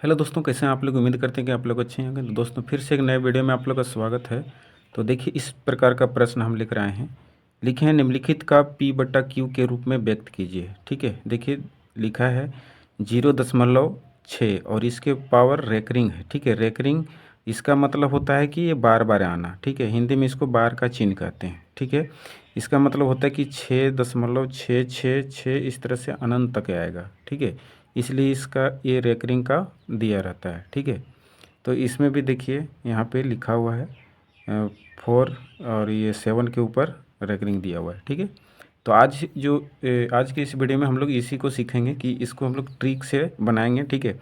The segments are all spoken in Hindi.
हेलो दोस्तों, कैसे हैं आप लोग। उम्मीद करते हैं कि आप लोग अच्छे होंगे। तो दोस्तों फिर से एक नए वीडियो में आप लोग का स्वागत है। तो देखिए, इस प्रकार का प्रश्न हम लिख रहे हैं। लिखे हैं, निम्नलिखित का P/Q के रूप में व्यक्त कीजिए। ठीक है, देखिए लिखा है 0.6 और इसके पावर रेकरिंग है। ठीक है, रेकरिंग इसका मतलब होता है कि ये बार बार आना। ठीक है, हिंदी में इसको बार का चिन्ह कहते हैं। ठीक है, इसका मतलब होता है कि 6.666 इस तरह से अनंत तक आएगा। ठीक है, इसलिए इसका ये रेकरिंग का दिया रहता है। ठीक है, तो इसमें भी देखिए यहाँ पे लिखा हुआ है 4 और ये 7 के ऊपर रेकरिंग दिया हुआ है। ठीक है, तो आज की इस वीडियो में हम लोग इसी को सीखेंगे कि इसको हम लोग ट्रिक से बनाएंगे। ठीक है,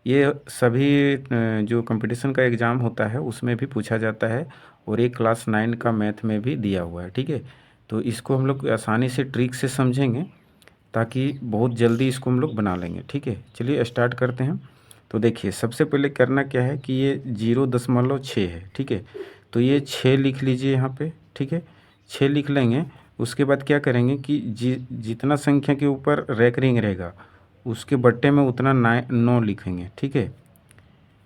ये सभी जो कंपटीशन का एग्ज़ाम होता है उसमें भी पूछा जाता है और एक क्लास 9 का मैथ में भी दिया हुआ है। ठीक है, तो इसको हम लोग आसानी से ट्रिक से समझेंगे ताकि बहुत जल्दी इसको हम लोग बना लेंगे। ठीक है, चलिए स्टार्ट करते हैं। तो देखिए, सबसे पहले करना क्या है कि ये 0.6 है। ठीक है, तो ये 6 लिख लीजिए यहाँ पे। ठीक है, 6 लिख लेंगे। उसके बाद क्या करेंगे कि जितना संख्या के ऊपर रेकरिंग रहेगा उसके बट्टे में उतना 9 लिखेंगे। ठीक है,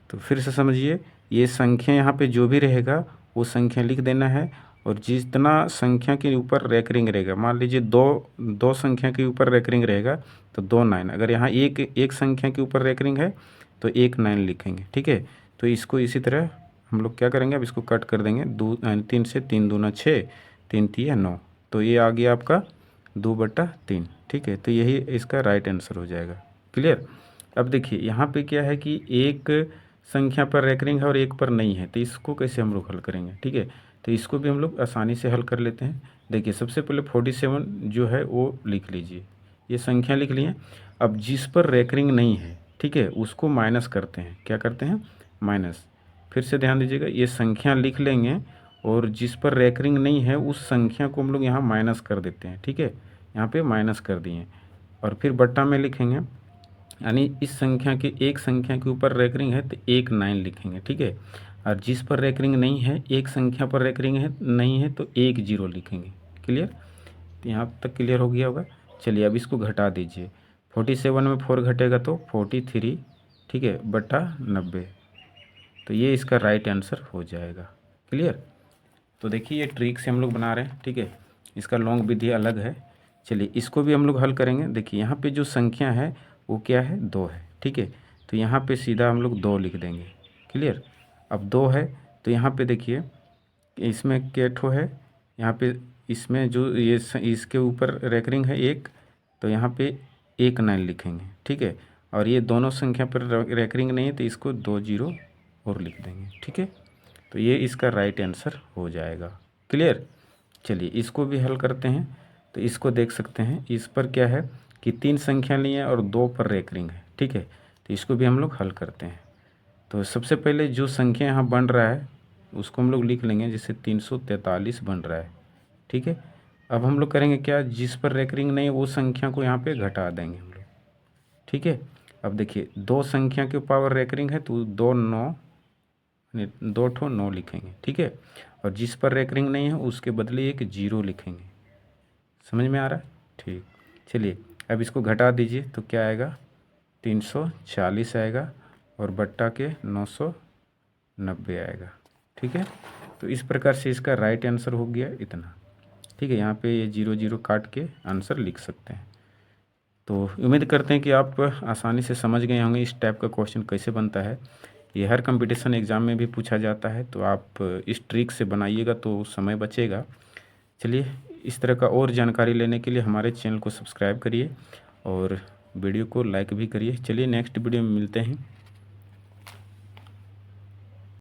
तो फिर से समझिए, ये संख्या यहाँ पे जो भी रहेगा वो संख्या लिख देना है और जितना संख्या के ऊपर रेकरिंग रहेगा, मान लीजिए दो दो संख्या के ऊपर रेकरिंग रहेगा तो 2 9। अगर यहाँ एक एक संख्या के ऊपर रेकरिंग है तो 1 9 लिखेंगे। ठीक है, तो इसको इसी तरह हम लोग क्या करेंगे, अब इसको कट कर देंगे। 3 से 3 दूना 6, 3 तिया 9, तो ये आ गया आपका 2/3। ठीक है, तो यही इसका राइट आंसर हो जाएगा। क्लियर। अब देखिए यहाँ पे क्या है कि एक संख्या पर रेकरिंग है और एक पर नहीं है, तो इसको कैसे हम लोग हल करेंगे। ठीक है, तो इसको भी हम लोग आसानी से हल कर लेते हैं। देखिए, सबसे पहले 47 जो है वो लिख लीजिए, ये संख्या लिख लिए। अब जिस पर रेकरिंग नहीं है, ठीक है, उसको माइनस करते हैं। क्या करते हैं, माइनस। फिर से ध्यान दीजिएगा, ये संख्या लिख लेंगे और जिस पर रेकरिंग नहीं है उस संख्या को हम लोग यहाँ माइनस कर देते हैं। ठीक है, यहाँ पे माइनस कर दिए और फिर बट्टा में लिखेंगे, यानी इस संख्या के एक संख्या के ऊपर रेकरिंग है तो 1 9 लिखेंगे। ठीक है, और जिस पर रेकरिंग नहीं है, एक संख्या पर रेकरिंग है नहीं है तो 1 0 लिखेंगे। क्लियर, तो यहाँ तक क्लियर हो गया होगा। चलिए अब इसको घटा दीजिए। 47 में 4 घटेगा तो 43। ठीक है, बटा 90, तो ये इसका राइट आंसर हो जाएगा। क्लियर। तो देखिए, ये ट्रिक से हम लोग बना रहे हैं। ठीक है, इसका लॉन्ग विधि अलग है। चलिए इसको भी हम लोग हल करेंगे। देखिए यहाँ पे जो संख्या है वो क्या है, 2 है। ठीक है, तो यहाँ पे सीधा हम लोग 2 लिख देंगे। क्लियर। अब 2 है तो यहाँ पे देखिए इसमें क्या ठो है, यहाँ पे इसमें जो ये इसके ऊपर रेकरिंग है 1, तो यहाँ पे 1 9 लिखेंगे। ठीक है, और ये दोनों संख्या पर रेकरिंग नहीं है तो इसको 2 0 और लिख देंगे। ठीक है, तो ये इसका राइट आंसर हो जाएगा। क्लियर। चलिए इसको भी हल करते हैं। तो इसको देख सकते हैं, इस पर क्या है कि 3 संख्या ली है और 2 पर रेकरिंग है। ठीक है, तो इसको भी हम लोग हल करते हैं। तो सबसे पहले जो संख्या यहाँ बन रहा है उसको हम लोग लिख लेंगे, जैसे 343 बन रहा है। ठीक है, अब हम लोग करेंगे क्या, जिस पर रेकरिंग नहीं है वो संख्या को यहाँ पे घटा देंगे हम लोग। ठीक है, अब देखिए 2 संख्या के पावर रेकरिंग है तो 2 ठो 9 लिखेंगे। ठीक है, और जिस पर रेकरिंग नहीं है उसके बदले 1 0 लिखेंगे। समझ में आ रहा है। ठीक, चलिए अब इसको घटा दीजिए तो क्या आएगा, 340 आएगा और बट्टा के 990 आएगा। ठीक है, तो इस प्रकार से इसका राइट आंसर हो गया इतना। ठीक है, यहाँ पे ये 0 0 काट के आंसर लिख सकते हैं। तो उम्मीद करते हैं कि आप आसानी से समझ गए होंगे इस टाइप का क्वेश्चन कैसे बनता है। ये हर कंपटीशन एग्ज़ाम में भी पूछा जाता है, तो आप इस ट्रिक से बनाइएगा तो समय बचेगा। चलिए, इस तरह का और जानकारी लेने के लिए हमारे चैनल को सब्सक्राइब करिए और वीडियो को लाइक भी करिए। चलिए नेक्स्ट वीडियो में मिलते हैं।